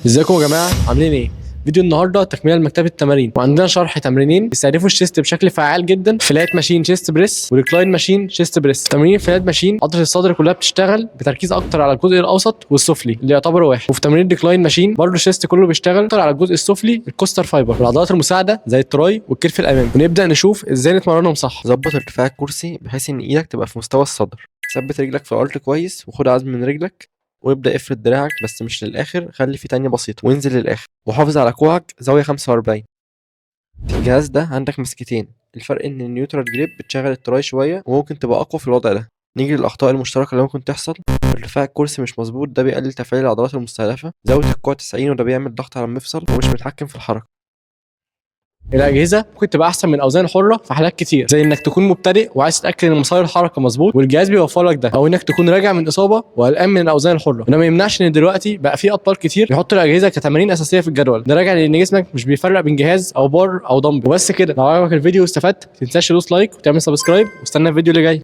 ازيكم يا جماعه، عاملين ايه؟ فيديو النهارده تكمله لمكتبه التمارين، وعندنا شرح تمرينين بيستهدفوا الشيست بشكل فعال جدا. فلات ماشين شيست بريس وريكلاين ماشين شيست بريس. تمرين فلات ماشين عضله الصدر كلها بتشتغل بتركيز اكتر على الجزء الاوسط والسفلي اللي يعتبر واحد، وفي تمرين ريكلاين ماشين برضه الشيست كله بيشتغل اكتر على الجزء السفلي الكوستر فايبر والعضلات المساعده زي التراي والكتف الامامي. ونبدا نشوف ازاي نتمرنهم صح. ظبط ارتفاع الكرسي بحيث ان ايدك تبقى في مستوى الصدر. ثبت رجلك في الارض كويس وخد عزم من رجلك، وابدا افرد دراعك بس مش للاخر، خلي في تانية بسيطه وانزل للاخر، وحافظ على كوعك زاويه 45. في الجهاز ده عندك مسكتين، الفرق ان النيوترال جريب بتشغل التراي شويه وممكن تبقى اقوى في الوضع ده. نيجي للاخطاء المشتركه اللي ممكن تحصل. ارتفاع الكرسي مش مظبوط، ده بيقلل تفعيل العضلات المستهدفه. زاويه الكوع 90 وده بيعمل ضغط على المفصل ومش متحكم في الحركه. الاجهزه ممكن تبقى احسن من اوزان حره في حالات كتير، زي انك تكون مبتدئ وعايز تتاكد ان مسار الحركه مظبوط والجهاز بيوفر لك ده، او انك تكون راجع من اصابه وقلقان من الاوزان الحره. وده ما يمنعش ان دلوقتي بقى في اطفال كتير بيحطوا الاجهزه كتمارين اساسيه في الجدول. ده راجع لان جسمك مش بيفرق بين جهاز او بار او دمبل. وبس كده، لو عجبك الفيديو واستفدت ما تنساش تدوس لايك وتعمل سبسكرايب، واستنى الفيديو اللي جاي.